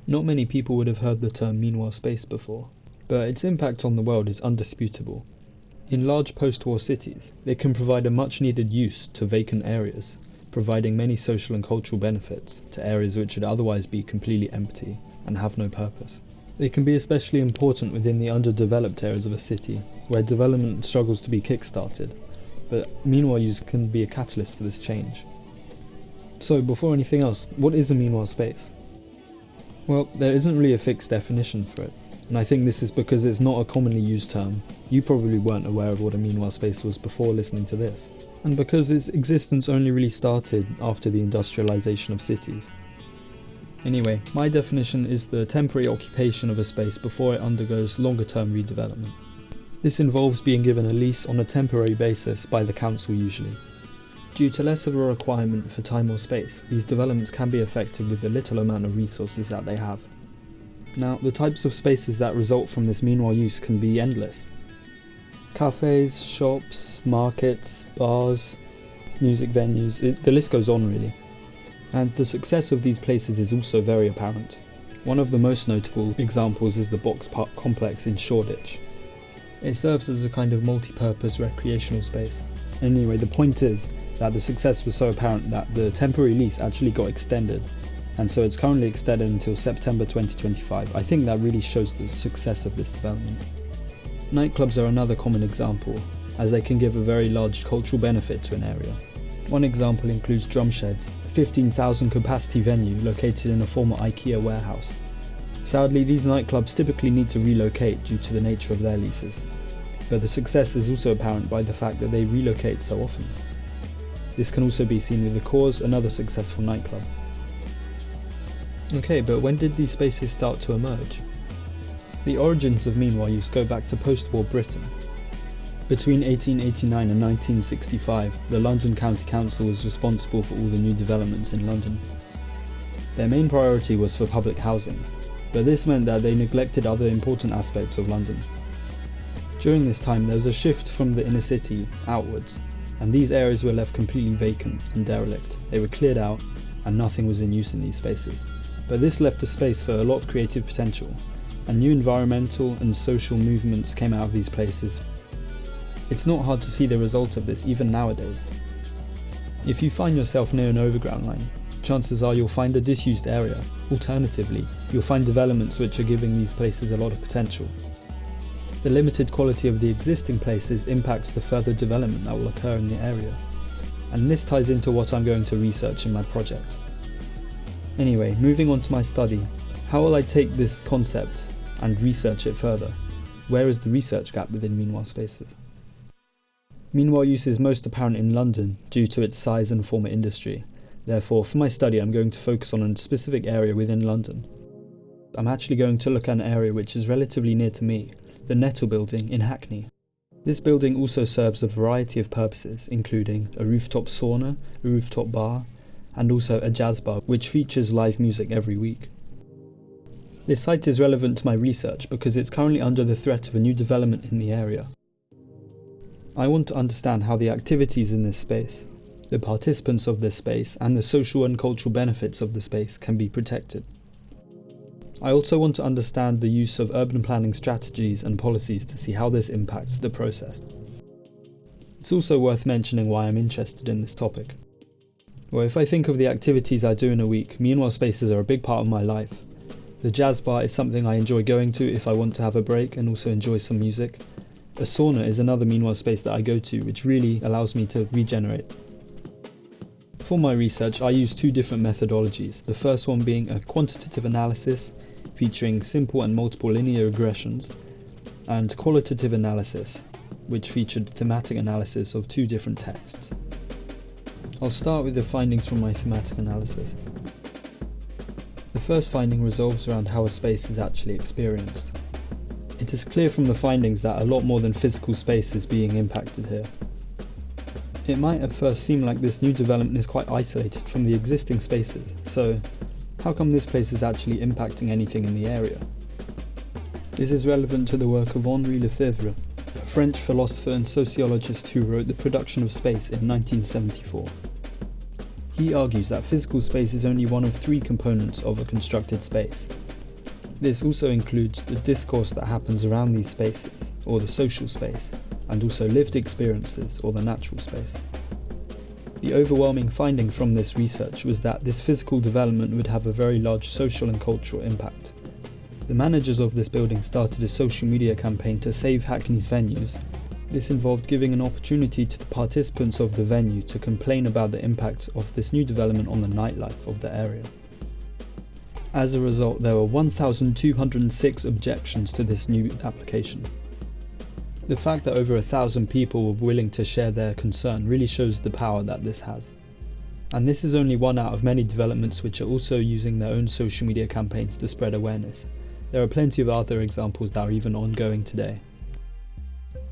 Not many people would have heard the term meanwhile space before, but its impact on the world is undisputable. In large post-war cities, they can provide a much-needed use to vacant areas, providing many social and cultural benefits to areas which would otherwise be completely empty and have no purpose. They can be especially important within the underdeveloped areas of a city, where development struggles to be kick-started, but meanwhile use can be a catalyst for this change. So, before anything else, what is a meanwhile space? Well, there isn't really a fixed definition for it, and I think this is because it's not a commonly used term. You probably weren't aware of what a meanwhile space was before listening to this, and because its existence only really started after the industrialization of cities. Anyway, my definition is the temporary occupation of a space before it undergoes longer-term redevelopment. This involves being given a lease on a temporary basis by the council usually. Due to less of a requirement for time or space, these developments can be effected with the little amount of resources that they have. Now, the types of spaces that result from this meanwhile use can be endless. Cafes, shops, markets, bars, music venues, the list goes on really. And the success of these places is also very apparent. One of the most notable examples is the Boxpark complex in Shoreditch. It serves as a kind of multi-purpose recreational space. Anyway, the point is that the success was so apparent that the temporary lease actually got extended, and so it's currently extended until September 2025. I think that really shows the success of this development. Nightclubs are another common example, as they can give a very large cultural benefit to an area. One example includes Drumsheds, a 15,000 capacity venue located in a former IKEA warehouse. Sadly, these nightclubs typically need to relocate due to the nature of their leases, but the success is also apparent by the fact that they relocate so often. This can also be seen with the Cause, another successful nightclub. Okay, but when did these spaces start to emerge? The origins of meanwhile use go back to post-war Britain. Between 1889 and 1965, the London County Council was responsible for all the new developments in London. Their main priority was for public housing, but this meant that they neglected other important aspects of London. During this time, there was a shift from the inner city outwards, and these areas were left completely vacant and derelict. They were cleared out, and nothing was in use in these spaces. But this left a space for a lot of creative potential, and new environmental and social movements came out of these places. It's not hard to see the result of this even nowadays. If you find yourself near an overground line, chances are you'll find a disused area. Alternatively, you'll find developments which are giving these places a lot of potential. The limited quality of the existing places impacts the further development that will occur in the area, and this ties into what I'm going to research in my project. Anyway, moving on to my study, how will I take this concept and research it further? Where is the research gap within meanwhile spaces? Meanwhile use is most apparent in London due to its size and former industry. Therefore, for my study I'm going to focus on a specific area within London. I'm actually going to look at an area which is relatively near to me, the Nettle building in Hackney. This building also serves a variety of purposes, including a rooftop sauna, a rooftop bar, and also a jazz bar which features live music every week. This site is relevant to my research because it's currently under the threat of a new development in the area. I want to understand how the activities in this space, the participants of this space, and the social and cultural benefits of the space can be protected. I also want to understand the use of urban planning strategies and policies to see how this impacts the process. It's also worth mentioning why I'm interested in this topic. Well, if I think of the activities I do in a week, meanwhile spaces are a big part of my life. The jazz bar is something I enjoy going to if I want to have a break and also enjoy some music. A sauna is another meanwhile space that I go to, which really allows me to regenerate. For my research, I use two different methodologies, the first one being a quantitative analysis, featuring simple and multiple linear regressions, and qualitative analysis, which featured thematic analysis of two different texts. I'll start with the findings from my thematic analysis. The first finding revolves around how a space is actually experienced. It is clear from the findings that a lot more than physical space is being impacted here. It might at first seem like this new development is quite isolated from the existing spaces, so how come this place is actually impacting anything in the area? This is relevant to the work of Henri Lefebvre, a French philosopher and sociologist who wrote The Production of Space in 1974. He argues that physical space is only one of three components of a constructed space, This also includes the discourse that happens around these spaces, or the social space, and also lived experiences, or the natural space. The overwhelming finding from this research was that this physical development would have a very large social and cultural impact. The managers of this building started a social media campaign to save Hackney's venues. This involved giving an opportunity to the participants of the venue to complain about the impact of this new development on the nightlife of the area. As a result, there were 1,206 objections to this new application. The fact that over 1,000 people were willing to share their concern really shows the power that this has. And this is only one out of many developments which are also using their own social media campaigns to spread awareness. There are plenty of other examples that are even ongoing today.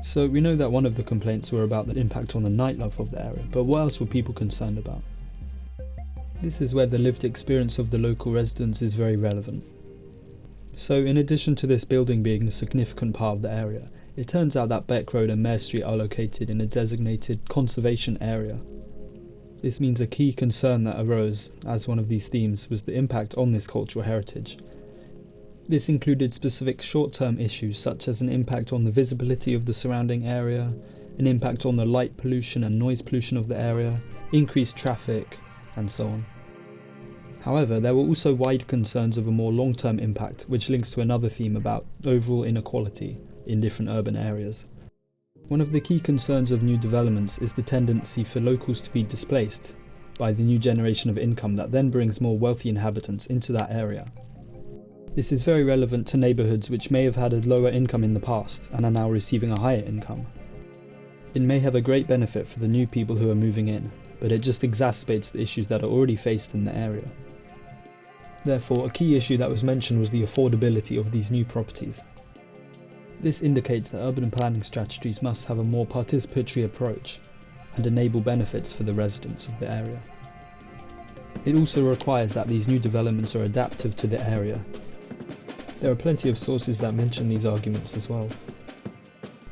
So we know that one of the complaints were about the impact on the nightlife of the area, but what else were people concerned about? This is where the lived experience of the local residents is very relevant. So in addition to this building being a significant part of the area, it turns out that Beck Road and Mare Street are located in a designated conservation area. This means a key concern that arose as one of these themes was the impact on this cultural heritage. This included specific short-term issues such as an impact on the visibility of the surrounding area, an impact on the light pollution and noise pollution of the area, increased traffic, and so on. However, there were also wide concerns of a more long-term impact, which links to another theme about overall inequality in different urban areas. One of the key concerns of new developments is the tendency for locals to be displaced by the new generation of income that then brings more wealthy inhabitants into that area. This is very relevant to neighbourhoods which may have had a lower income in the past and are now receiving a higher income. It may have a great benefit for the new people who are moving in, but it just exacerbates the issues that are already faced in the area. Therefore, a key issue that was mentioned was the affordability of these new properties. This indicates that urban planning strategies must have a more participatory approach and enable benefits for the residents of the area. It also requires that these new developments are adaptive to the area. There are plenty of sources that mention these arguments as well.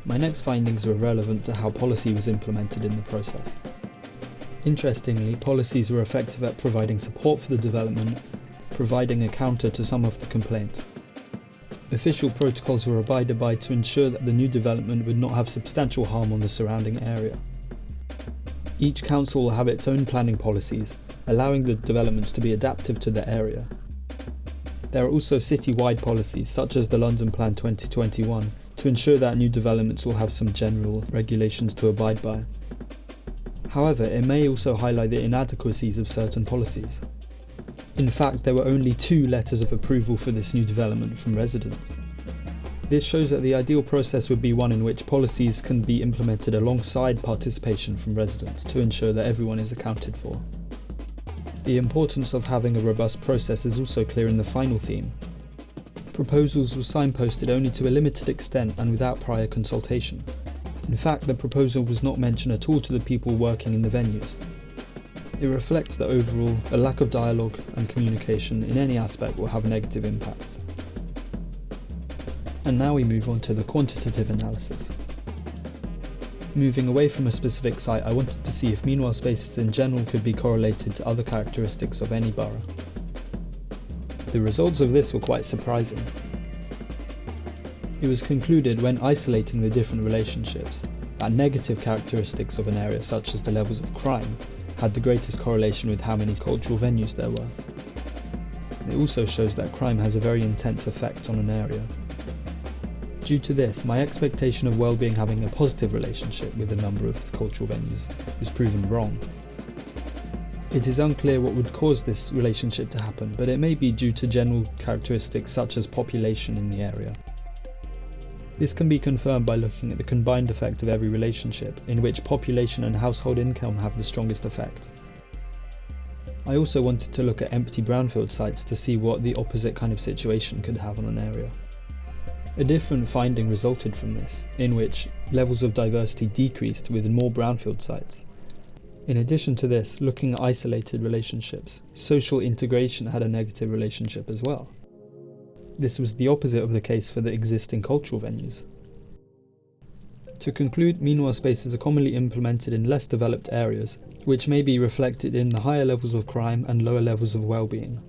My next findings are relevant to how policy was implemented in the process. Interestingly, policies were effective at providing support for the development, providing a counter to some of the complaints. Official protocols were abided by to ensure that the new development would not have substantial harm on the surrounding area. Each council will have its own planning policies, allowing the developments to be adaptive to the area. There are also city-wide policies, such as the London Plan 2021, to ensure that new developments will have some general regulations to abide by. However, it may also highlight the inadequacies of certain policies. In fact, there were only 2 letters of approval for this new development from residents. This shows that the ideal process would be one in which policies can be implemented alongside participation from residents to ensure that everyone is accounted for. The importance of having a robust process is also clear in the final theme. Proposals were signposted only to a limited extent and without prior consultation. In fact, the proposal was not mentioned at all to the people working in the venues. It reflects that overall, a lack of dialogue and communication in any aspect will have negative impacts. And now we move on to the quantitative analysis. Moving away from a specific site, I wanted to see if meanwhile spaces in general could be correlated to other characteristics of any borough. The results of this were quite surprising. It was concluded when isolating the different relationships that negative characteristics of an area, such as the levels of crime, had the greatest correlation with how many cultural venues there were. It also shows that crime has a very intense effect on an area. Due to this, my expectation of well-being having a positive relationship with a number of cultural venues was proven wrong. It is unclear what would cause this relationship to happen, but it may be due to general characteristics such as population in the area. This can be confirmed by looking at the combined effect of every relationship, in which population and household income have the strongest effect. I also wanted to look at empty brownfield sites to see what the opposite kind of situation could have on an area. A different finding resulted from this, in which levels of diversity decreased with more brownfield sites. In addition to this, looking at isolated relationships, social integration had a negative relationship as well. This was the opposite of the case for the existing cultural venues. To conclude, meanwhile spaces are commonly implemented in less developed areas, which may be reflected in the higher levels of crime and lower levels of well-being.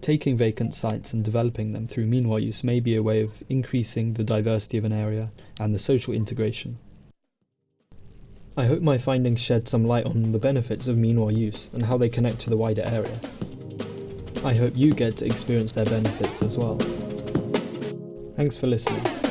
Taking vacant sites and developing them through meanwhile use may be a way of increasing the diversity of an area and the social integration. I hope my findings shed some light on the benefits of meanwhile use and how they connect to the wider area. I hope you get to experience their benefits as well. Thanks for listening.